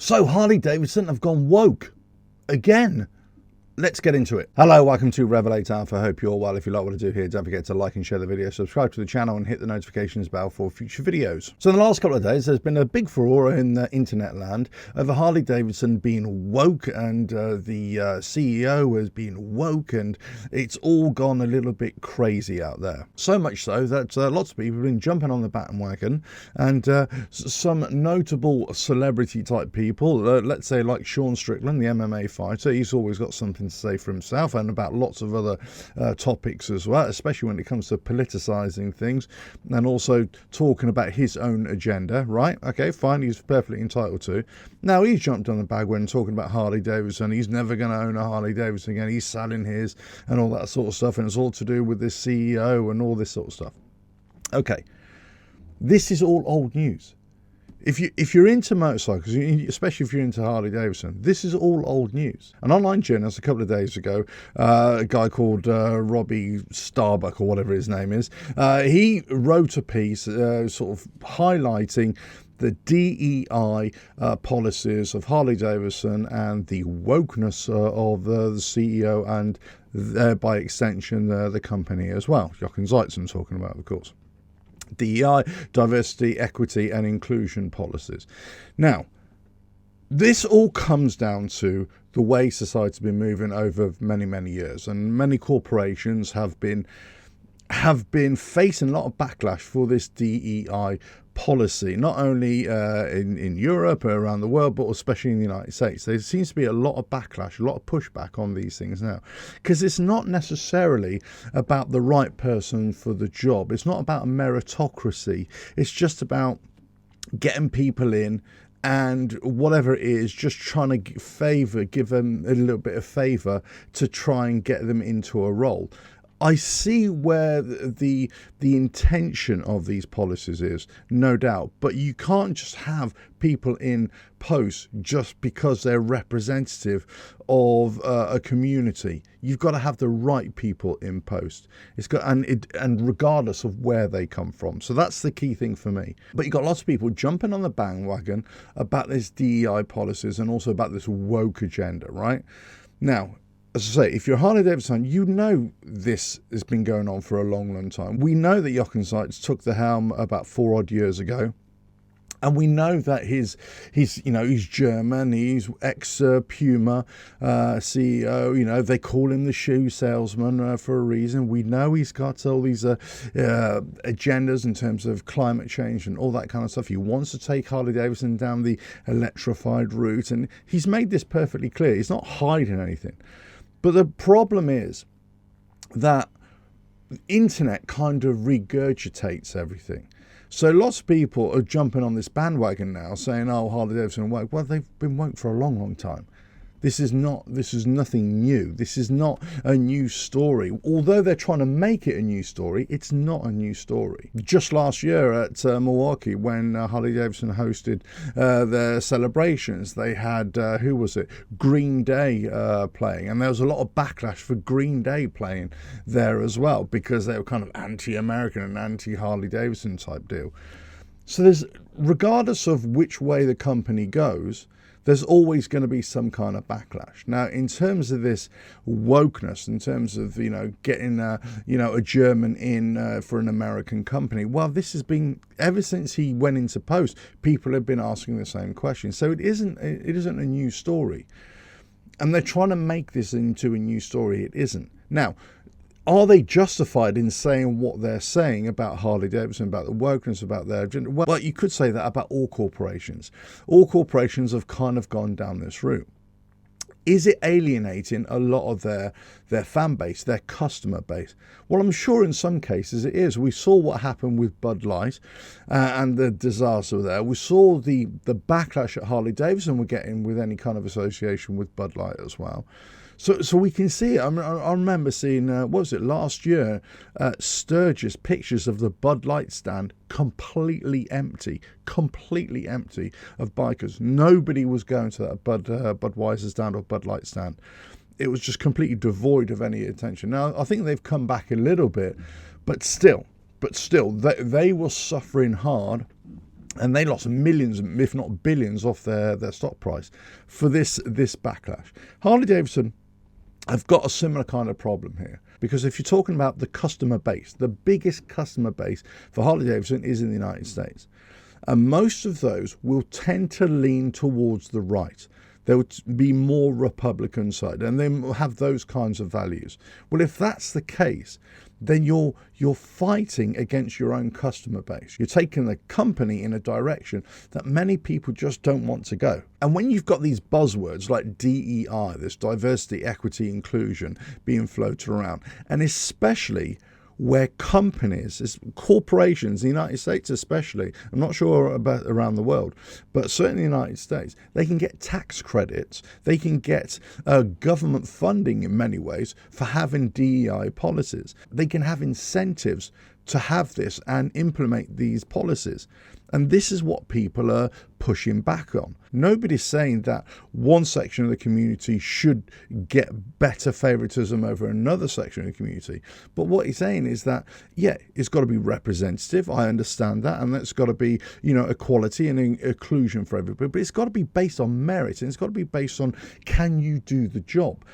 So Harley Davidson have gone woke again. Let's get into it. Hello, welcome to RevelatorAlf. I hope you're well. If you like what I do here, don't forget to like and share the video, subscribe to the channel and hit the notifications bell for future videos. So in the last couple of days, there's been a big furore in the internet land over Harley Davidson being woke, and the CEO has been woke, and it's all gone a little bit crazy out there. So much so that lots of people have been jumping on the bandwagon, and some notable celebrity type people, let's say like Sean Strickland, the MMA fighter, he's always got something to say for himself and about lots of other topics as well, especially when it comes to politicizing things and also talking about his own agenda, right? Okay, fine, he's perfectly entitled to. Now he's jumped on the bandwagon talking about Harley Davidson. He's never going to own a Harley Davidson again. He's selling his and all that sort of stuff, and it's all to do with this CEO and all this sort of stuff. Okay, this is all old news. If you're into motorcycles, especially if you're into Harley Davidson, this is all old news. An online journalist a couple of days ago, a guy called Robbie Starbuck or whatever his name is, he wrote a piece sort of highlighting the DEI policies of Harley Davidson and the wokeness of the CEO and by extension the company as well. Jochen Zeitz I'm talking about, of course. DEI, diversity, equity and inclusion policies. Now, this all comes down to the way society's been moving over many, many years, and many corporations have been facing a lot of backlash for this DEI policy, not only in Europe or around the world, but especially in the United States. There seems to be a lot of backlash, a lot of pushback on these things now, because it's not necessarily about the right person for the job. It's not about a meritocracy. It's just about getting people in, and whatever it is, just trying to give them a little bit of favor to try and get them into a role. I see where the intention of these policies is, no doubt, but you can't just have people in posts just because they're representative of a community. You've got to have the right people in post. And regardless of where they come from. So that's the key thing for me. But you've got lots of people jumping on the bandwagon about this DEI policies and also about this woke agenda, right? Now, as I say, if you're Harley Davidson, you know this has been going on for a long, long time. We know that Jochen Zeitz took the helm about 4 odd years ago. And we know that he's German, he's ex-Puma CEO, they call him the shoe salesman for a reason. We know he's got all these agendas in terms of climate change and all that kind of stuff. He wants to take Harley Davidson down the electrified route, and he's made this perfectly clear. He's not hiding anything. But the problem is that the internet kind of regurgitates everything. So lots of people are jumping on this bandwagon now saying, oh, Harley Davidson woke. Well, they've been woke for a long, long time. This is nothing new. This is not a new story. Although they're trying to make it a new story, it's not a new story. Just last year at Milwaukee, when Harley Davidson hosted their celebrations, they had, Green Day playing. And there was a lot of backlash for Green Day playing there as well, because they were kind of anti-American and anti-Harley Davidson type deal. So regardless of which way the company goes, there's always going to be some kind of backlash. Now, in terms of this wokeness, in terms of, getting, a German in for an American company, well, this has been, ever since he went into post, people have been asking the same question. So it isn't a new story. And they're trying to make this into a new story. It isn't. Now, are they justified in saying what they're saying about Harley Davidson, about the wokeness, about their agenda? Well, you could say that about all corporations. All corporations have kind of gone down this route. Is it alienating a lot of their fan base, their customer base? Well, I'm sure in some cases it is. We saw what happened with Bud Light and the disaster there. We saw the backlash that Harley Davidson were getting with any kind of association with Bud Light as well. So we can see it. I remember seeing, last year, Sturgis pictures of the Bud Light stand completely empty of bikers. Nobody was going to that Budweiser stand or Bud Light stand. It was just completely devoid of any attention. Now, I think they've come back a little bit, but still, they were suffering hard And they lost millions, if not billions, off their stock price for this backlash. Harley Davidson have got a similar kind of problem here, because if you're talking about the customer base, the biggest customer base for Harley Davidson is in the United States. And most of those will tend to lean towards the right. They would be more Republican side, and they will have those kinds of values. Well, if that's the case, then you're fighting against your own customer base. You're taking the company in a direction that many people just don't want to go. And when you've got these buzzwords like DEI, this diversity, equity, inclusion, being floated around, and especially where companies, corporations, the United States especially, I'm not sure about around the world, but certainly in the United States, they can get tax credits, they can get government funding in many ways for having DEI policies. They can have incentives to have this and implement these policies. And this is what people are pushing back on. Nobody's saying that one section of the community should get better favoritism over another section of the community. But what he's saying is that, yeah, it's got to be representative. I understand that. And that's got to be, equality and inclusion for everybody. But it's got to be based on merit, and it's got to be based on, can you do the job?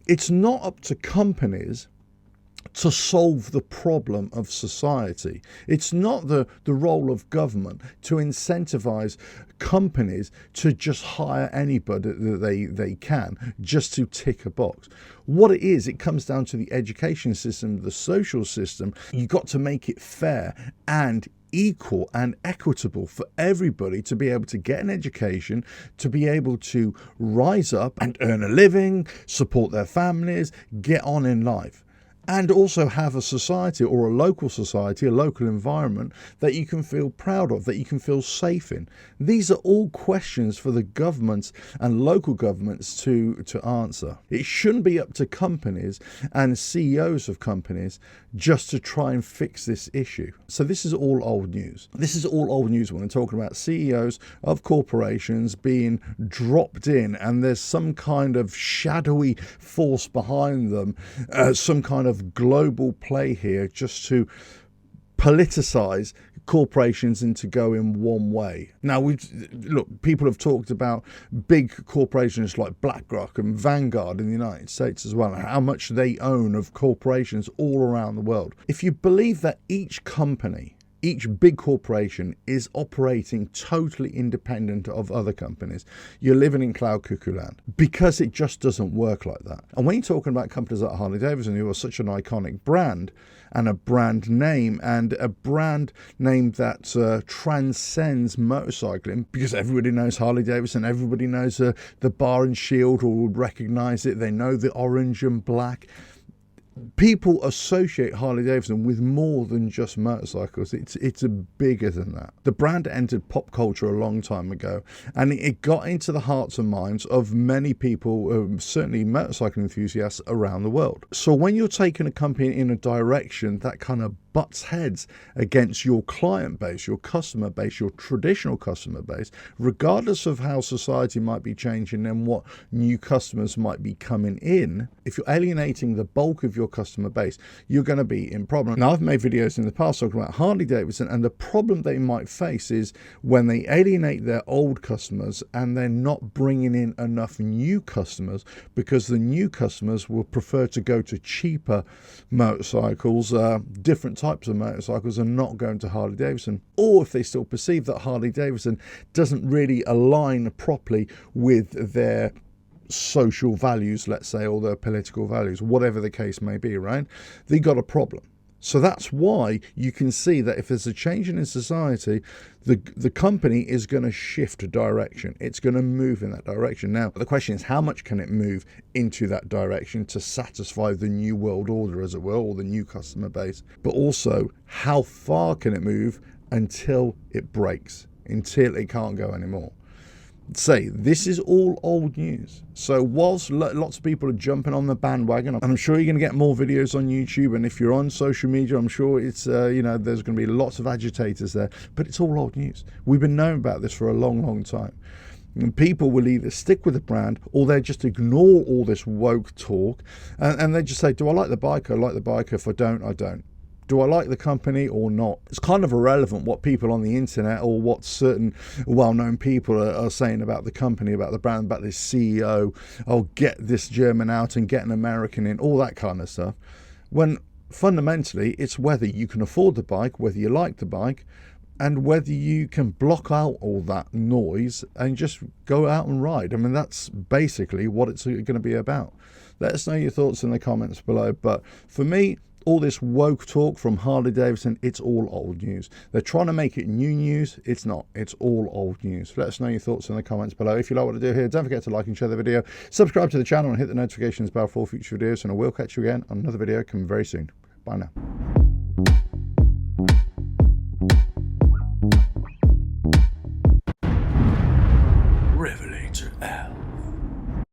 It's not up to companies to solve the problem of society. It's not the role of government to incentivize companies to just hire anybody that they can just to tick a box. What it is, it comes down to the education system, the social system. You've got to make it fair and equal and equitable for everybody to be able to get an education, to be able to rise up and earn a living, support their families, get on in life. And also have a society or a local society, a local environment that you can feel proud of, that you can feel safe in. These are all questions for the governments and local governments to answer. It shouldn't be up to companies and CEOs of companies just to try and fix this issue. So this is all old news. This is all old news when we're talking about CEOs of corporations being dropped in, and there's some kind of shadowy force behind them, some kind of global play here just to politicize corporations into going one way. Now, people have talked about big corporations like BlackRock and Vanguard in the United States as well, and how much they own of corporations all around the world. If you believe that each company, each big corporation is operating totally independent of other companies, you're living in cloud cuckoo land, because it just doesn't work like that. And when you're talking about companies like Harley Davidson, who are such an iconic brand and a brand name that transcends motorcycling, because everybody knows Harley Davidson, everybody knows the bar and shield, or would recognize it, they know the orange and black. People associate Harley Davidson with more than just motorcycles. It's bigger than that. The brand entered pop culture a long time ago, and it got into the hearts and minds of many people, certainly motorcycle enthusiasts around the world. So when you're taking a company in a direction that kind of butts heads against your client base, your customer base, your traditional customer base, regardless of how society might be changing and what new customers might be coming in, if you're alienating the bulk of your customer base, you're going to be in problem. Now, I've made videos in the past talking about Harley Davidson, and the problem they might face is when they alienate their old customers and they're not bringing in enough new customers, because the new customers will prefer to go to cheaper motorcycles, different types of motorcycles, and not going to Harley Davidson. Or if they still perceive that Harley Davidson doesn't really align properly with their social values, let's say, or their political values, whatever the case may be, right? They got a problem. So that's why you can see that if there's a change in society, the company is going to shift direction. It's going to move in that direction. Now, the question is, how much can it move into that direction to satisfy the new world order, as it were, or the new customer base? But also, how far can it move until it breaks, until it can't go anymore? Say, this is all old news. So whilst lots of people are jumping on the bandwagon, I'm sure you're going to get more videos on YouTube, and if you're on social media, I'm sure it's there's going to be lots of agitators there, but it's all old news. We've been knowing about this for a long time. And people will either stick with the brand, or they just ignore all this woke talk, and they just say, do I like the bike? I like the bike. If I don't, I don't. Do I like the company or not? It's kind of irrelevant what people on the internet or what certain well-known people are saying about the company, about the brand, about this CEO. Oh, get this German out and get an American in, all that kind of stuff. When fundamentally, it's whether you can afford the bike, whether you like the bike, and whether you can block out all that noise and just go out and ride. I mean, that's basically what it's going to be about. Let us know your thoughts in the comments below. But for me, all this woke talk from Harley Davidson, it's all old news. They're trying to make it new news. It's not. It's all old news. Let us know your thoughts in the comments below. If you like what I do here, don't forget to like and share the video. Subscribe to the channel and hit the notifications bell for future videos. And I will catch you again on another video coming very soon. Bye now.